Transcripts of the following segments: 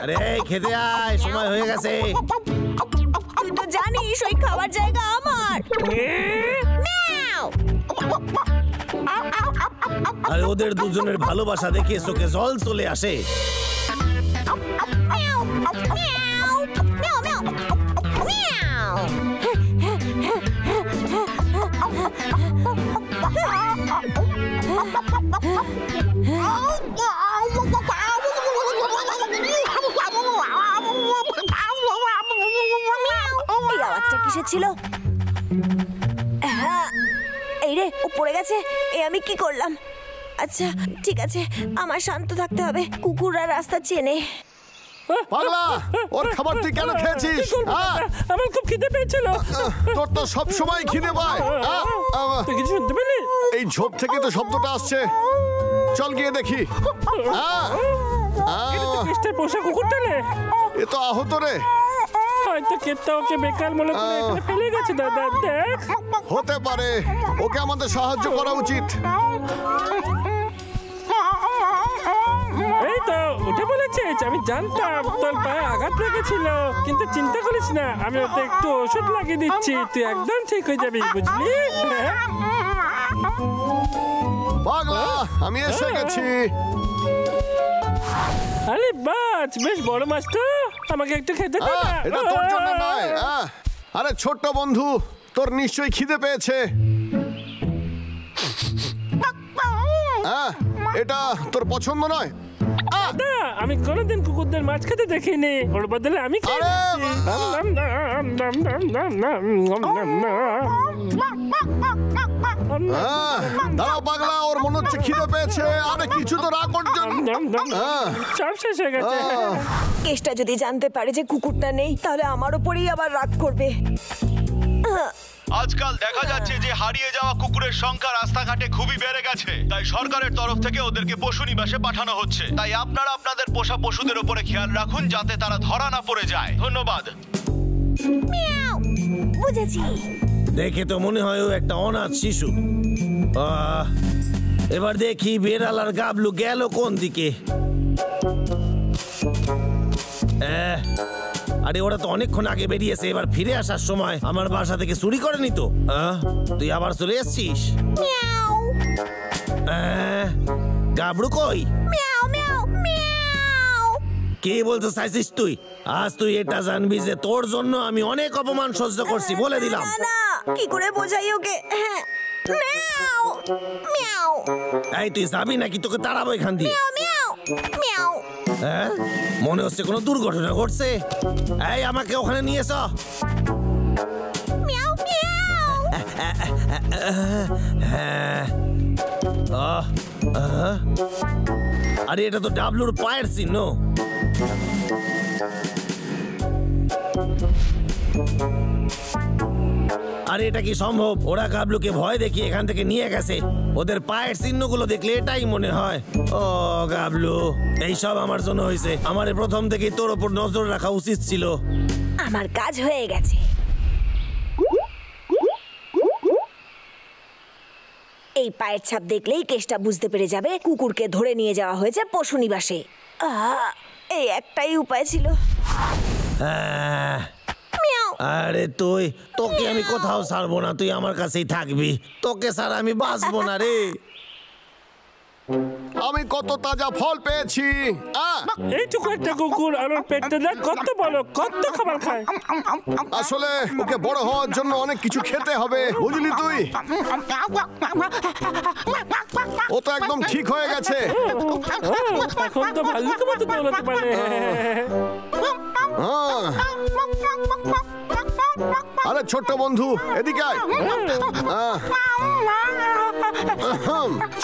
আরে খেতে আয়, সময় হয়ে গেছে। তুই তো জানিস ওই খাবার জায়গা আমার। আর ওদের দুজনের ভালোবাসা দেখে চোখে জল চলে আসে। এই আওয়াজটা কিসের ছিল? এই রে, ও পড়ে গেছে। আমি কি করলাম? আচ্ছা ঠিক আছে, আমার শান্ত থাকতে হবে। কুকুররা রাস্তা চেনে। পাগলা, ওর খাবার তুই কেন খেয়েছিস? আমার খুব খিদে পেয়েছিল। তোর তো সব সময় খিদে পায়। তুই কিছু শুনতে পেলি? এই ঝোপ থেকে তো শব্দটা আসছে, চল গিয়ে দেখি। পোষা কুকুরটা নে, এ তো আহত রে। হয়তো কেতটা ওকে বেকার মনে করে এখানে ফেলে গেছে। দাদা দেখ, হতে পারে। ওকে আমাদের সাহায্য করা উচিত। এই তো উঠে বলেছিস। আমি জানতাম তোর পায়ে আঘাত লেগেছিল, কিন্তু চিন্তা করিস না, আমি ওতে একটু ওষুধ লাগিয়ে দিচ্ছি, তুই একদম ঠিক হয়ে যাবি, বুঝলি? পাগলা, আমি এসে গেছি। আরে বাস, বেশ বড় মাছ তো, আমাকে একটু খেতে দে না। এটা তোর জন্য নয়। আরে ছোট্ট বন্ধু, তোর নিশ্চয়ই খিদে পেয়েছে। এটা তোর পছন্দ নয়? আমি কোনোদিন কুকুরদের মাছ খেতে দেখিনি, ওর বদলে আমি দাঁড়াও পাগলা, ওর মনে হচ্ছে খিদে পেয়েছে। আরে কিছু তো রাগ করছেন। সব শেষ হয়ে গেছে। কেসটা যদি জানতে পারে যে কুকুরটা নেই, তাহলে আমার উপরেই আবার রাগ করবে। আজকাল দেখা যাচ্ছে যে হারিয়ে যাওয়া কুকুরের সংখ্যা রাস্তাঘাটে খুবই বেড়ে গেছে, তাই সরকারের তরফ থেকে ওদেরকে পশু নিবাসে পাঠানো হচ্ছে। তাই আপনারা আপনাদের পোষা পশুদের উপরে খেয়াল রাখুন যাতে তারা ধরা না পড়ে যায়। ধন্যবাদ। বুঝেছি। দেখে তো মনে হয় ও একটা অনাথ শিশু। এবার দেখি বেড়াল আর গাবলু গেল কোন দিকে। আরে ওরা তো অনেকক্ষণ আগে বেরিয়েছে, এবার ফিরে আসার সময় আমার বাসা থেকে চুরি করেনি তো? তুই আবার চলে এসছিস? গাবলু কই? কে বলতে চাইছিস তুই? আজ তুই এটা জানবি যে তোর জন্য আমি অনেক অপমান সহ্য করছি, বলে দিলাম। কি করে বোঝাই ওকে? এই তুই যাবি নাকি তোকে তাড়াবো এখান দিয়ে? মনে হচ্ছে কোনো দুর্ঘটনা ঘটছে। এই আমাকে ওখানে নিয়ে এসো। আরে এটা তো ডাবলুর পায়ের চিহ্ন। আরে এটা কি সম্ভব? ওরা গাবলুকে ভয় দেখিয়ে এখান থেকে নিয়ে গেছে। ওদের পায়ের চিহ্নগুলো দেখলে এটাই মনে হয়। ও গাবলু, এইসব আমার জন্য হয়েছে। আমার প্রথম থেকেই তোর উপর নজর রাখা উচিত ছিল। আমার কাজ হয়ে গেছে। এই পায়ের ছাপ দেখলেই কেসটা বুঝতে পেরে যাবে কুকুরকে ধরে নিয়ে যাওয়া হয়েছে পশু নিবাসে। এই একটাই উপায় ছিল। আরে তোকে আমি কোথাও ছাড়বো না, তুই আমার কাছেই থাকবি। তোকে ছাড়া আমি বাঁচবো না রে। আমি কত তাজা ফল পেয়েছি। এইটুকু একটা কুকুর আর ওর পেটটা দেখ কত বড়, কত খাবার খায়। আসলে ওকে বড় হওয়ার জন্য অনেক কিছু খেতে হবে, বুঝলি তুই? ও তো একদম ঠিক হয়ে গেছে। এখন তো ভাল্লুকের মতো দৌড়াতে পারে। আরে ছোট্ট বন্ধু, এদিকে আয়।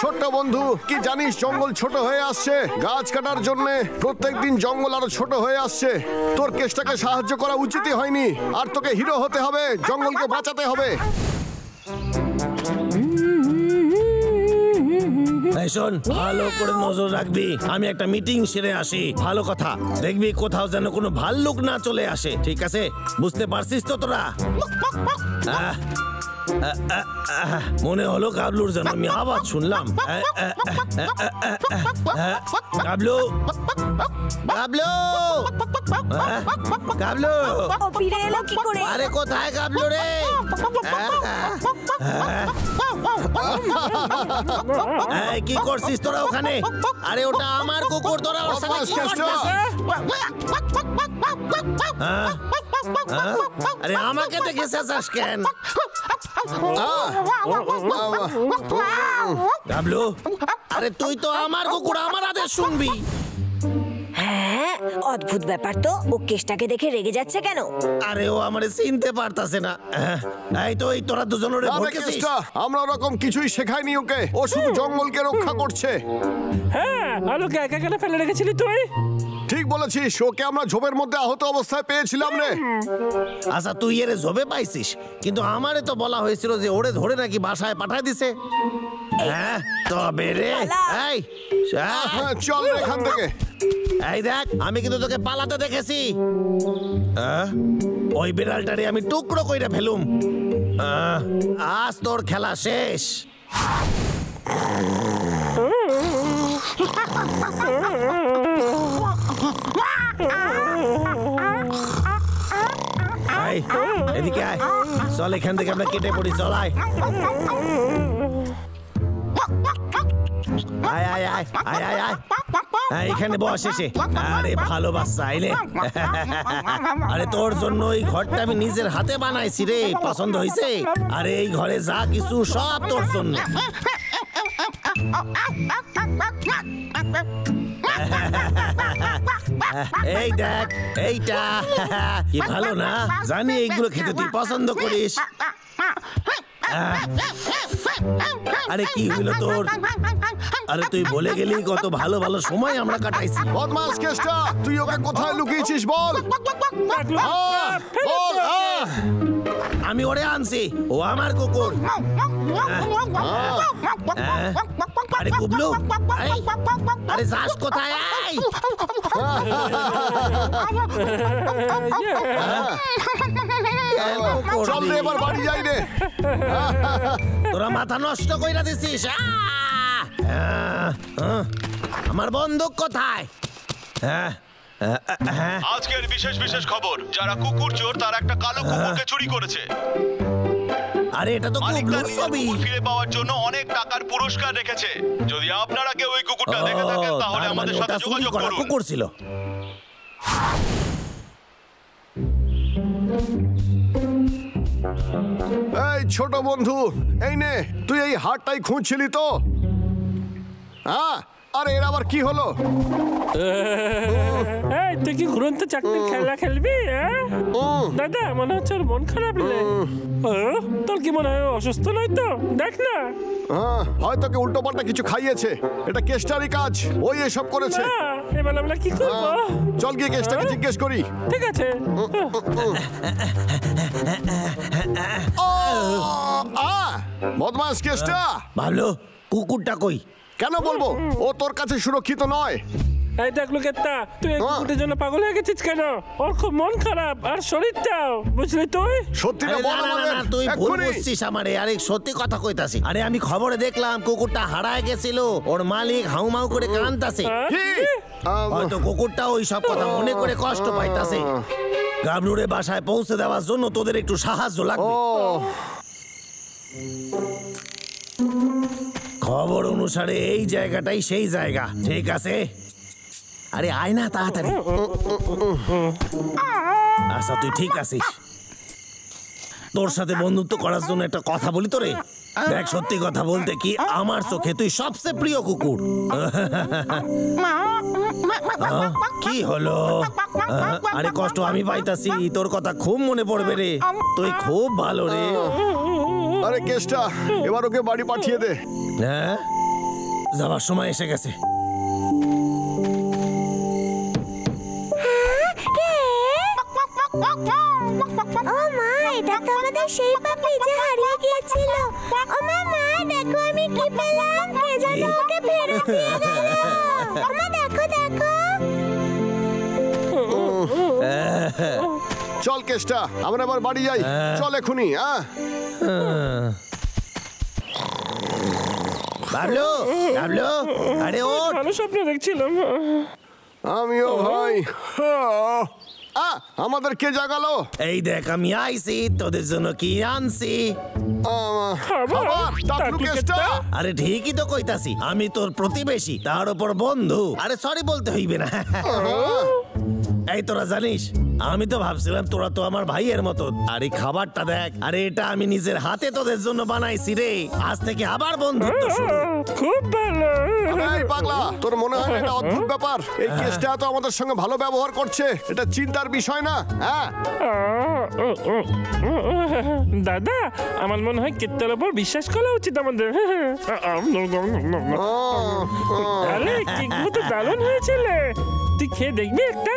ছোট্ট বন্ধু, কি জানিস জঙ্গল ছোট হয়ে আসছে। গাছ কাটার জন্য প্রত্যেকদিন জঙ্গল আরো ছোট হয়ে আসছে। তোর কেসটাকে সাহায্য করা উচিতই হয়নি, আর তোকে হিরো হতে হবে, জঙ্গলকে বাঁচাতে হবে। শোন, ভালো করে নজর রাখবি। আমি একটা মিটিং সেরে আসি। ভালো কথা, দেখবি কোথাও যেন কোনো ভাল্লুক না চলে আসে, ঠিক আছে? বুঝতে পারছিস তো তোরা? মনে হলো গাবলুর যেন আমি আওয়াজ শুনলাম। গাবলু, গাবলু, গাবলু, ও ফিরে এলো কি করে? আরে কোথায় গাবলু রে? কি করছিস তোরা ওখানে? আরে ওটা আমার কুকুর, তোরা ওর সাথে কি করছিস? আরে আমাকে দেখে চেঁচাস কেন? গাবলু, আরে তুই তো আমার কুকুর, আমার আদেশ শুনবি। হ্যাঁ, অদ্ভুত ব্যাপার তো। ও কেষ্টাকে দেখে রেগে যাচ্ছে কেন? আরে ও আমারে চিনতে পারতাছে না। এই তো এই তোরা দুজন ওরে ভরকেছিস। আমরা ওরকম কিছুই শেখাইনি ওকে, ও শুধু জঙ্গলকে রক্ষা করছে। হ্যাঁ, আলোকে একা কেন ফেলে রেখেছিলি তুই? ঠিক বলেছিস, ওকে আমরা ঝোপের মধ্যে আহত অবস্থায় পেয়েছিলাম রে। আচ্ছা তুই এর ঝোপে পাইছিস, কিন্তু আমারে তো বলা হয়েছিল যে ওরে ধরে নাকি বাসায় পাঠায় দিছে। হ্যাঁ তবে রে, এই চল এখান থেকে। এই দেখ, আমি কিন্তু তোকে পালাতে দেখেছি। ওই বিড়ালটারে আমি টুকরো কইরা ফেলুম। আজ তোর খেলা শেষ। এদিকে আয়, চল এখান থেকে আমরা কেটে পড়ি। চল আয়, আয় আয় আয় আয় আয় আয়, এখানে বস এসে। আরে ভালো বাচ্চা আইলে। আরে তোর জন্য এই ঘরটা আমি নিজের হাতে বানাইছি রে, পছন্দ হয়েছে? আরে এই ঘরে যা কিছু সব তোর জন্য। এই দেখ, এইটা কি ভালো না? জানি এইগুলো খেতে তুই পছন্দ করিস। আরে কি হইলো তোর? আরে তুই বলে গেলি কত ভালো ভালো সময় আমরা কাটাইছি। বদমাস কেষ্টা, তুই ওকে কোথায় লুকিয়েছিস বল? বল। আমি ওরে আনছি, ও আমার কুকুর। আরে গুবলু, আরে যাস কোথায়? চল রে, এবার বাড়ি যাই রে। তোরা মাথা নষ্ট কইরা দিছিস। আমার বন্দুক কোথায়? আজকের বিশেষ বিশেষ খবর, যারা কুকুর চোর তারা একটা কালো কুকুরকে চুরি করেছে। আরে এটা তো কুকুর ছবি। ফিরে পাওয়ার জন্য অনেক টাকার পুরস্কার রেখেছে। যদি আপনারা কেউ ওই কুকুরটা দেখে থাকেন তাহলে আমাদের সাথে যোগাযোগ করুন। কুকুর ছিল। এই ছোট বন্ধু, এই নে, তুই এই হারটাই খুঁজছিলি তো? হ্যাঁ, আরে এর আবার কি হলো? এই তুই কি ঘুরন্ত চাকরির খেলা খেলবি? দাদা মনে হচ্ছে ওর মন খারাপ। তোর কি মনে হয় অসুস্থ নয় তো? দেখ না। হয়তো কে উল্টো পাল্টা কিছু খাইয়েছে। এটা কেষ্টারই কাজ, ওই এসব করেছে। এবার আমরা কি করবো? চল গিয়ে কেষ্টাকে জিজ্ঞেস করি। ঠিক আছে। বদমাস কেষ্টা, ভাবলো কুকুরটা কই? কেন বলবো? ও তোর কাছে সুরক্ষিত নয়। এই দেখ লোকেরটা, তুই এই কুকুরের জন্য পাগল হয়ে গেছিস কেন? ওর খুব মন খারাপ, আর শরীরটাও, বুঝলি তুই? সত্যিটা বল আমাদের। তুই ভুল বুঝছিস আমারে। আরে সত্যি কথা কইতাছি। আরে আমি খবরে দেখলাম কুকুরটা হারায় গেছিল, ওর মালিক হাউমাউ করে কাঁদতাছে। হয়তো কুকুরটা ওই সব কথা মনে করে কষ্ট পাইতাছে। গাবলুরে বাসায় পৌঁছে দেওয়ার জন্য তোদের একটু সাহায্য লাগবে। খবর অনুসারে এই জায়গাটাই সেই জায়গা, ঠিক আছে? আরে আয় না তাড়াতাড়ি। আচ্ছা তুই ঠিক আছিস? তোর সাথে বন্ধুত্ব করার জন্য একটা কথা বলি তোরে। দেখ, সত্যি কথা বলতে কি, আমার চোখে তুই সবচেয়ে প্রিয় কুকুর। কি হলো? আরে কষ্ট আমি পাইতাছি, তোর কথা খুব মনে পড়বে রে। তুই খুব ভালো রে। আরে কেষ্টা, এবার ওকে বাড়ি পাঠিয়ে দে। হ্যাঁ, যাবার সময় এসে গেছে। ও মা, এটা তো আমাদের সেই পাপি যে হারিয়ে গিয়েছিল। ও মা, দেখো আমি কি পেলাম। কে যেন ওকে ফেরত দিয়ে গেল। ও মা, দেখো দেখো। চল কেসটা, আমরা আবার বাড়ি যাই। চল এখনই। বাবলু, বাবলু, আরে ওঠ। ভালো স্বপ্ন দেখছিলাম। আমিও ভাই। আমাদের কে জাগালো? এই দেখ আমি আইছি, তোদের জন্য কি আনছি। টাকলু কেসটা? আরে ঠিকই তো কইতাছি, আমি তোর প্রতিবেশী, তার উপর বন্ধু। আরে সরি বলতে হইবে না। এই তোরা জানিস, আমি তো ভাবছিলাম তোরা তো আমার ভাইয়ের মতো। আর এই খাবারটা দেখ, আরে এটা আমি নিজের হাতে তোদের জন্য বানাইছি রে। আজ থেকে আবার বন্ধুত্ব শুরু। খুব ভালো। এই পাগলা, তোর মনে হয় না এটা অদ্ভুত ব্যাপার? এই কেসটা তো আমাদের সঙ্গে ভালো ব্যবহার করছে, এটা চিন্তার বিষয় না? দাদা, আমার মনে হয় কেত্তার উপর বিশ্বাস করা উচিত আমাদের। আরে কেকগুলো তো দারুণ হয়েছিল, তুই খেয়ে দেখবি একটা?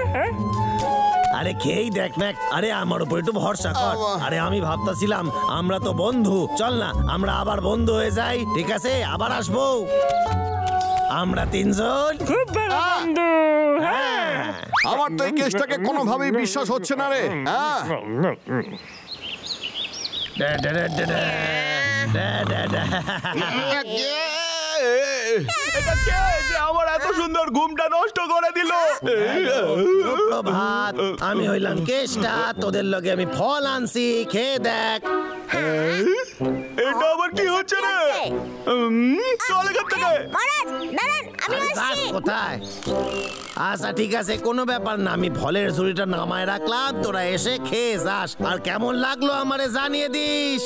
আরে খেয়েই দেখ না। আরে আমার উপর একটু ভরসা কর। আরে আমি ভাবতাছিলাম আমরা তো বন্ধু, চল না আমরা আবার বন্ধু হয়ে যাই, ঠিক আছে? আবার আসবো আমরা তিনজন। খুব ভালো বন্ধু। আমার তো এই কেসটাকে কোনোভাবেই বিশ্বাস হচ্ছে না রে। এটা কে যে আমার এত সুন্দর ঘুমটা নষ্ট করে দিল? প্রভাত, আমি হইলাম কেষ্টা, তোদের লগে আমি ফল আনছি, খেয়ে দেখ। এটা আবার কি হচ্ছে রে? চল এখান থেকে। মহারাজ দাঁড়ান, আমি আরে যাস আসছি। কোথায়? আচ্ছা ঠিক আছে, কোনো ব্যাপার না, আমি ফলের ঝুড়িটা নামায় রাখলাম, তোরা এসে খেয়ে যাস। আর কেমন লাগলো আমারে জানিয়ে দিস।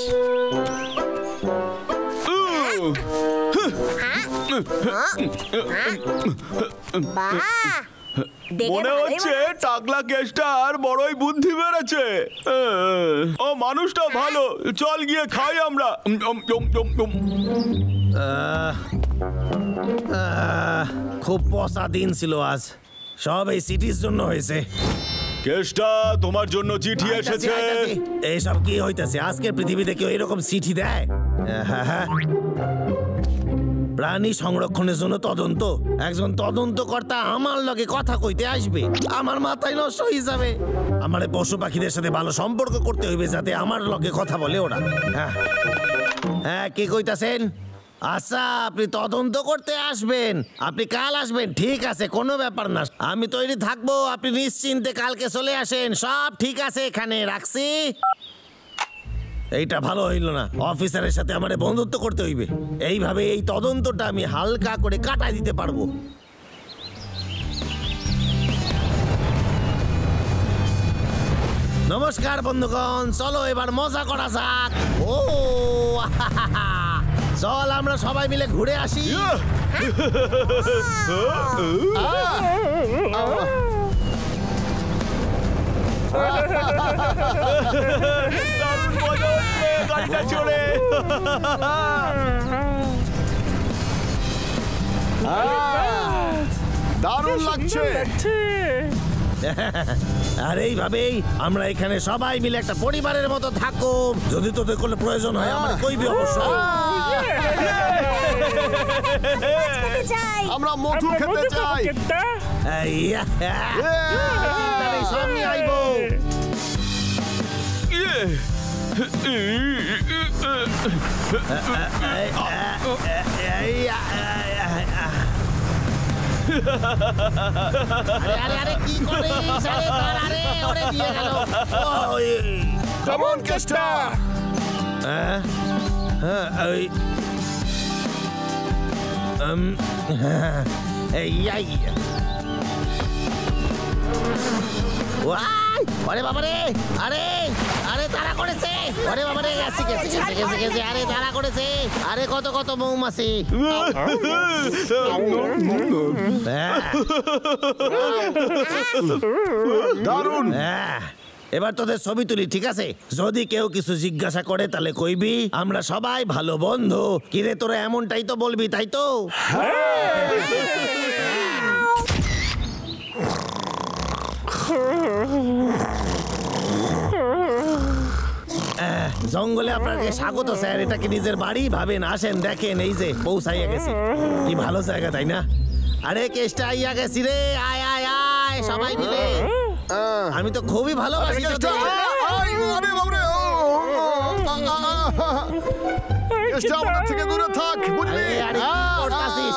মনে হচ্ছে টাকলা কেষ্টার বড়ই বুদ্ধি বেড়েছে। ও মানুষটা ভালো, চল গিয়ে খাই আমরা। খুব পচা দিন ছিল আজ, সব এই সিটির জন্য হয়েছে। কেষ্টা, তোমার জন্য চিঠি এসেছে। এইসব কি হইতেছে? আজকের পৃথিবীতে কেউ এরকম চিঠি দেয়? প্রাণী সংরক্ষণের জন্য তদন্ত, একজন তদন্তকর্তা আমার লগে কথা কইতে আসবে, আমার মাথায় নষ্ট হয়ে যাবে। আমার পশু পাখিদের সাথে ভালো সম্পর্ক করতে হইবে যাতে আমার লগে কথা বলে ওরা। হ্যাঁ কি কইতাছেন? আচ্ছা আপনি তদন্ত করতে আসবেন, আপনি কাল আসবেন, ঠিক আছে, কোনো ব্যাপার না, আমি তৈরি থাকবো, আপনি নিশ্চিন্তে কালকে চলে আসেন, সব ঠিক আছে, এখানে রাখছি। এইটা ভালো হইল না, অফিসারের সাথে আমার বন্ধুত্ব করতে হইবে, এইভাবে এই তদন্তটা আমি হালকা করে কাটাই দিতে পারবো। নমস্কার বন্ধুগণ, চলো এবার মজা করা যাক। ও চল আমরা সবাই মিলে ঘুরে আসি। দারুণ মজা হচ্ছে গাড়িটা চড়ে। দারুণ লাগছে। আর এইভাবেই আমরা এখানে সবাই মিলে একটা পরিবারের মতো থাকো। যদি তোদের কোনো প্রয়োজন হয় আমার কইবি অবশ্যই। আমরা মধু খেতে চাই। সামনে আইবো। আরে কি করিস? আরে ওরে দিয়ে গেল। কেমন কেষ্টা? আরে বাবারে, আরে আরে তারা করেছে, আরে বাবারে, গেছে গেছে গেছে গেছে গেছে, আরে তারা করেছে, আরে কত কত মৌমাছি। দারুণ। এবার তোদের ছবি তুলি, ঠিক আছে? যদি কেউ কিছু জিজ্ঞাসা করে তাহলে কইবি আমরা সবাই ভালো বন্ধু। কিরে তোরা এমনটাই তো বলবি, তাই তো? জঙ্গলে আপনাকে স্বাগত স্যার, এটা কি নিজের বাড়ি ভাবেন? আসেন দেখেন, এই যে পৌঁছাইয়া গেছি, কি ভালো জায়গা তাই না? আরে কেষ্টা আইয়া গেছি রে, আয় আয় আয় সবাই মিলে, আমি তো খুবই ভালোবাসি তোদের। আরে বাবরে কেষ্টা আমাদের থেকে দূরে থাক বুঝলি আরে কি করতাছিস?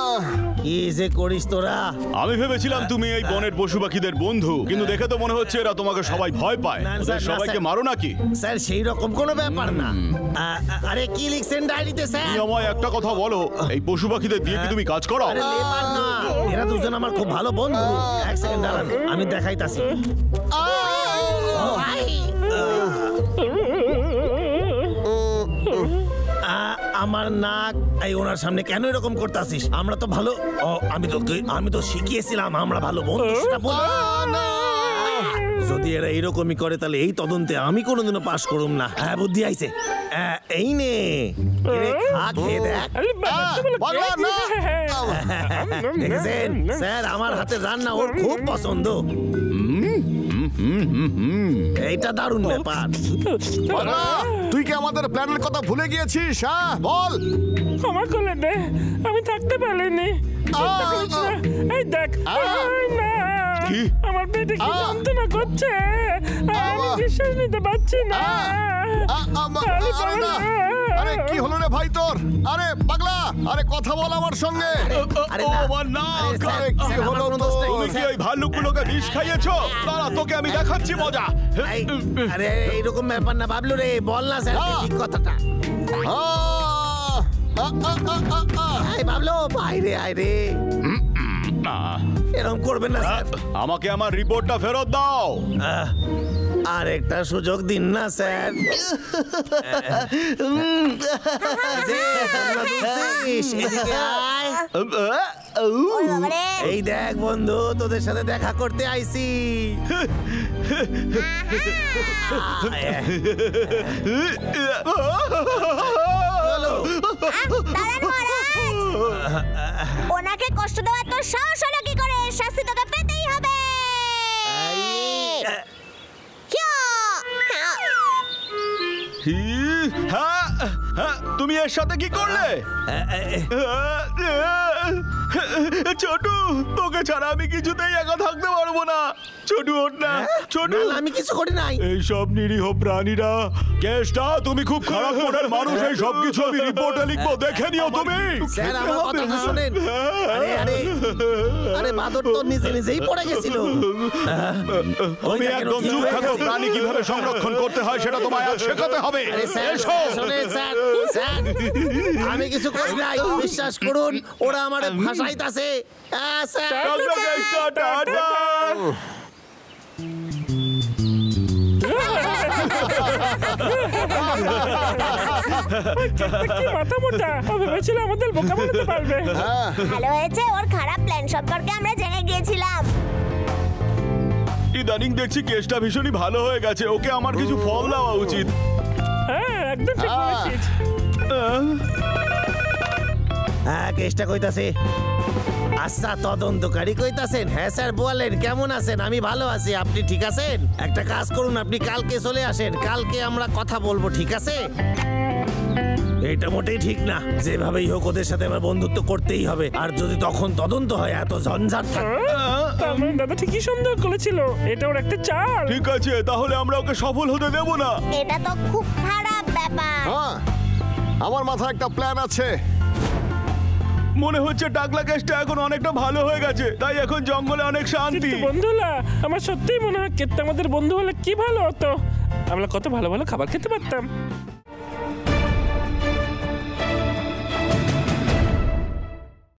কি যে করিস তোরা? আমি ভেবেছিলাম তুমি এই বনের পশু পাখিদের বন্ধু, কিন্তু দেখে তো মনে হচ্ছে এরা তোমাকে সবাই ভয় পায়। না, ওদের স্যার, না, সবাইকে স্যার। মারো নাকি? স্যার সেই রকম কোনো ব্যাপার না। আরে কি লিখছেন ডায়েরিতে স্যার? তুমি আমায় একটা কথা বলো, এই পশু পাখিদের দিয়ে কি তুমি কাজ করো? আরে লেবার না, এরা দুজন আমার খুব ভালো বন্ধু। এক সেকেন্ড দাঁড়ান, আমি দেখাইতাছি। আমার নাক এই ওনার সামনে কেন এরকম করতাছিস? আমরা তো ভালো, আমি তো শিখিয়েছিলাম আমরা ভালো বন্ধু, সেটা বল। যদি এরা এরকমই করে তাহলে এই তদন্তে আমি কোনোদিনও পাশ করুম না। হ্যাঁ, বুদ্ধি আইছে। এই নে, এরে খা, খেয়ে দেখ। পাগলা না দেখেছেন স্যার, আমার হাতে রান্না ওর খুব পছন্দ। এইটা দারুণ ব্যাপার। পাগলা, তুই কি আমাদের প্ল্যানের কথা ভুলে গিয়েছিস? হ্যাঁ বল। ক্ষমা করে দে, আমি থাকতে পারিনি। চিন্তা করিস না। এই দেখ, না, কি? আমার পেটে কি যন্ত্রণা করছে, আমি নিঃশ্বাস নিতে পারছি না। আরে না, আরে কি হলো রে ভাই তোর? আরে পাগলা, আরে কথা বল আমার সঙ্গে। আরে ও না, আমার নাক! আরে স্যার, আরে কি স্যার, আমার হলো কোনো তো? দোষ নেই, তুমি কি স্যার। ওই ভাল্লুকগুলোকে বিষ খাইয়েছো? দাঁড়া, তোকে আমি দেখাচ্ছি মজা। আরে এইরকম ব্যাপার না বাবলু রে, বল না স্যার ঠিক কথাটা। এই বাবলু, বাইরে আয় রে। এরকম করবেন না স্যার। আমাকে আমার রিপোর্টটা ফেরত দাও। আর একটা সুযোগ দিন না স্যার। যে, তোমরা বুঝছিস, এদিকে আয়। এই দেখ বন্ধু, তোদের সাথে দেখা করতে আইছি। চলো। ওনাকে কষ্ট দেওয়া তোর সাহস হলো কি করে? শাস্তি তোকে পেতেই হবে। হ্যাঁ, হ্যাঁ, তুমি এর সাথে কি করলে? ছোটু, তোকে ছাড়া আমি কিছুতেই একা থাকতে পারবো না। ছোটু, ওঠ না। ছোটু, না, আমি কিছু করি নাই। এই সব নিরীহ প্রাণীরা। কেষ্টা, তুমি খুব খারাপ মনের মানুষ। এই সব কিছু আমি রিপোর্টে লিখবো, দেখে নিও তুমি। স্যার, আমার কথাটা শুনেন। আরে আরে আরে বাদর তো নিজে নিজেই পড়ে গেছিল। তুমি একদম চুপ থাকো। প্রাণী কিভাবে সংরক্ষণ করতে হয় সেটা তোমায় আজ শেখাতে হবে। আরে স্যার, এসো। শুনেন স্যার, স্যার, আমি কিছু করি নাই, বিশ্বাস করুন। ওরা আমার ভাষাইতাছে। Sir, tata, Keshta, tata. কি মাথা মোটা, আমি ভেবেছিলাম আমাদের বোকা বানাতে পারবে। ভালো হয়েছে, ওর খারাপ প্ল্যান সম্পর্কে আমরা জেনে গিয়েছিলাম। ইদানিং দেখছি কেষ্টা ভীষণই ভালো হয়ে গেছে। ওকে আমার কিছু ফল দেওয়া উচিত। হ্যাঁ, একদম ঠিক বলেছিস। হ্যাঁ, কেসটা কইতাছে। আচ্ছা, তদন্তকারী কইতাছেন? হ্যাঁ স্যার, বলেন কেমন আছেন? আমি ভালো আছি, আপনি ঠিক আছেন? একটা কাজ করুন, আপনি কালকে চলে আসেন, কালকে আমরা কথা বলবো, ঠিক আছে? এটা মোটেই ঠিক না। যেভাবেই হোক ওদের সাথে আমার বন্ধুত্ব করতেই হবে। আর যদি তখন তদন্ত হয়, এত ঝঞ্ঝাট থাকবে। তার মানে দাদা ঠিকই সন্দেহ করেছিল, এটা ওর একটা চাল। ঠিক আছে, তাহলে আমরা ওকে সফল হতে দেব না। এটা তো খুব খারাপ ব্যাপার। হ্যাঁ, আমার মাথায় একটা প্ল্যান আছে। মনে হচ্ছে টাকলা কেষ্টা এখন অনেকটা ভালো হয়ে গেছে, তাই এখন জঙ্গলে অনেক শান্তি। কিন্তু বন্ধুরা, আমার সত্যিই মনে হয় কেত্তা আমাদের বন্ধু হলে কি ভালো হতো। আমরা কত ভালো ভালো খাবার খেতে পারতাম।